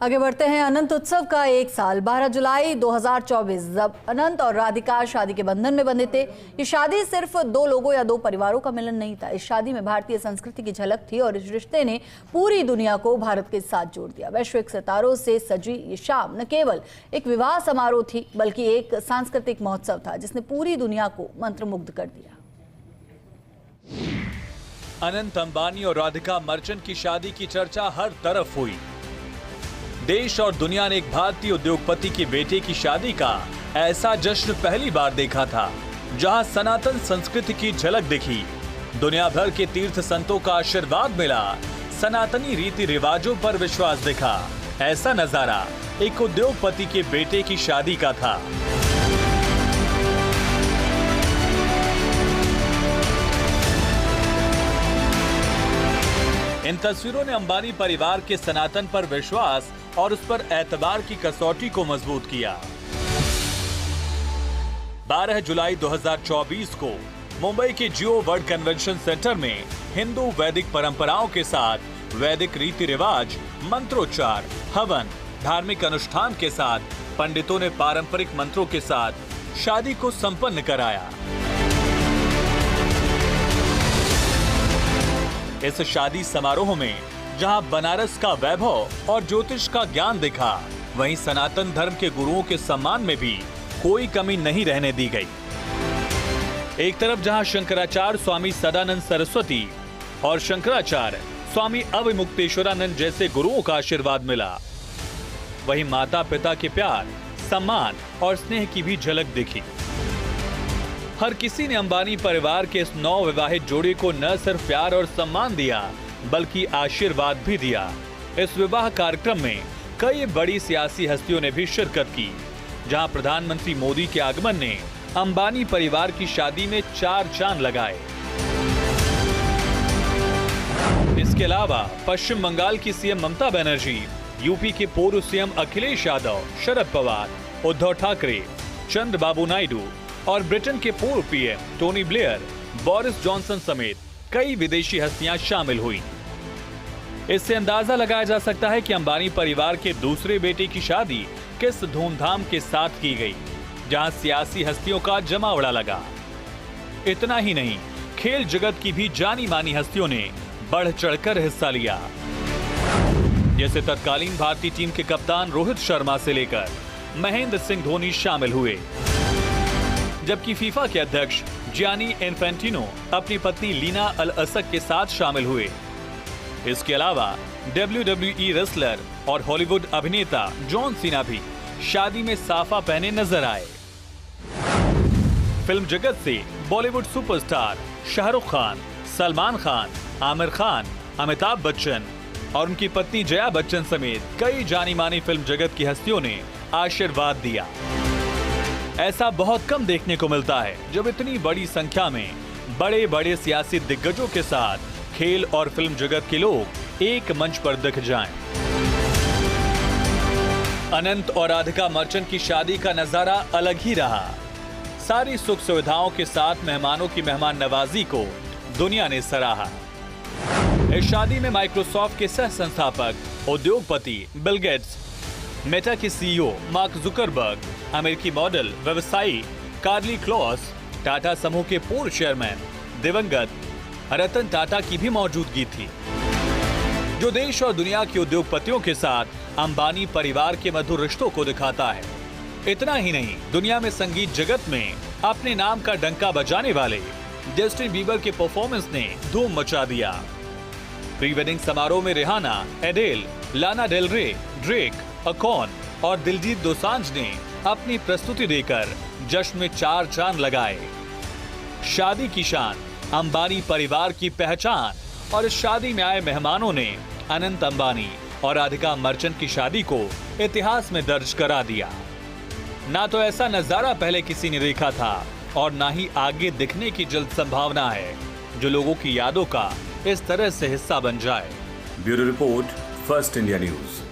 आगे बढ़ते हैं। अनंत उत्सव का एक साल 12 जुलाई 2024 जब अनंत और राधिका शादी के बंधन में बंधे थे। ये शादी सिर्फ दो लोगों या दो परिवारों का मिलन नहीं था। इस शादी में भारतीय संस्कृति की झलक थी और इस रिश्ते ने पूरी दुनिया को भारत के साथ जोड़ दिया। वैश्विक सितारों से सजी ये शाम न केवल एक विवाह समारोह थी बल्कि एक सांस्कृतिक महोत्सव था जिसने पूरी दुनिया को मंत्रमुग्ध कर दिया। अनंत अंबानी और राधिका मर्चेंट की शादी की चर्चा हर तरफ हुई। देश और दुनिया ने एक भारतीय उद्योगपति की बेटे की शादी का ऐसा जश्न पहली बार देखा था जहां सनातन संस्कृति की झलक दिखी। दुनिया भर के तीर्थ संतों का आशीर्वाद मिला, सनातनी रीति रिवाजों पर विश्वास दिखा। ऐसा नजारा एक उद्योगपति के बेटे की शादी का था। इन तस्वीरों ने अंबानी परिवार के सनातन पर विश्वास और उस पर एतबार की कसौटी को मजबूत किया। 12 जुलाई 2024 को मुंबई के जियो वर्ल्ड कन्वेंशन सेंटर में हिंदू वैदिक परंपराओं के साथ वैदिक रीति रिवाज, मंत्रोच्चार, हवन, धार्मिक अनुष्ठान के साथ पंडितों ने पारंपरिक मंत्रों के साथ शादी को संपन्न कराया। इस शादी समारोह में जहां बनारस का वैभव और ज्योतिष का ज्ञान दिखा, वहीं सनातन धर्म के गुरुओं के सम्मान में भी कोई कमी नहीं रहने दी गई। एक तरफ जहां शंकराचार्य स्वामी सदानंद सरस्वती और शंकराचार्य स्वामी अविमुक्तेश्वरानंद जैसे गुरुओं का आशीर्वाद मिला, वहीं माता पिता के प्यार, सम्मान और स्नेह की भी झलक दिखी। हर किसी ने अंबानी परिवार के इस नवविवाहित जोड़े को न सिर्फ प्यार और सम्मान दिया बल्कि आशीर्वाद भी दिया। इस विवाह कार्यक्रम में कई बड़ी सियासी हस्तियों ने भी शिरकत की, जहां प्रधानमंत्री मोदी के आगमन ने अंबानी परिवार की शादी में चार चांद लगाए। इसके अलावा पश्चिम बंगाल की सीएम ममता बनर्जी, यूपी के पूर्व सीएम अखिलेश यादव, शरद पवार, उद्धव ठाकरे, चंद्रबाबू नायडू और ब्रिटेन के पूर्व PM Tony Blair, Boris Johnson समेत कई विदेशी हस्तियां शामिल हुई। इससे अंदाजा लगाया जा सकता है कि अंबानी परिवार के दूसरे बेटे की शादी किस धूमधाम के साथ की गई, जहां सियासी हस्तियों का जमावड़ा लगा। इतना ही नहीं, खेल जगत की भी जानी मानी हस्तियों ने बढ़ चढ़कर हिस्सा लिया। जैसे तत्कालीन भारतीय टीम के कप्तान रोहित शर्मा से लेकर महेंद्र सिंह धोनी शामिल हुए, जबकि फीफा के अध्यक्ष जियानी इन्फेंटिनो अपनी पत्नी लीना अल असक के साथ शामिल हुए। इसके अलावा WWE रेसलर और हॉलीवुड अभिनेता जॉन सीना भी शादी में साफा पहने नजर आए। फिल्म जगत से बॉलीवुड सुपरस्टार शाहरुख खान, सलमान खान, आमिर खान, अमिताभ बच्चन और उनकी पत्नी जया बच्चन समेत कई जानी मानी फिल्म जगत की हस्तियों ने आशीर्वाद दिया। ऐसा बहुत कम देखने को मिलता है जब इतनी बड़ी संख्या में बड़े बड़े सियासी दिग्गजों के साथ खेल और फिल्म जगत के लोग एक मंच पर दिख जाएं। अनंत और राधिका मर्चेंट की शादी का नजारा अलग ही रहा। सारी सुख सुविधाओं के साथ मेहमानों की मेहमान नवाजी को दुनिया ने सराहा। इस शादी में माइक्रोसॉफ्ट के सह संस्थापक उद्योगपति बिल गेट्स, मेटा के सीईओ मार्क जुकरबर्ग, अमेरिकी मॉडल व्यवसायी कार्ली क्लॉस, टाटा समूह के पूर्व चेयरमैन दिवंगत रतन टाटा की भी मौजूदगी थी, जो देश और दुनिया के उद्योगपतियों के साथ अंबानी परिवार के मधुर रिश्तों को दिखाता है। इतना ही नहीं, दुनिया में संगीत जगत में अपने नाम का डंका बजाने वाले जस्टिन बीबर के परफॉर्मेंस ने धूम मचा दिया। प्री वेडिंग समारोह में रिहाना, एडेल, लाना डेल रे, ड्रेक, अकॉन और दिलजीत दोसांझ ने अपनी प्रस्तुति देकर जश्न में चार चांद लगाए। शादी की शान, अंबानी परिवार की पहचान और इस शादी में आए मेहमानों ने अनंत अंबानी और राधिका मर्चेंट की शादी को इतिहास में दर्ज करा दिया। ना तो ऐसा नजारा पहले किसी ने देखा था और ना ही आगे दिखने की जल्द संभावना है जो लोगों की यादों का इस तरह से हिस्सा बन जाए। Bureau report, first India news.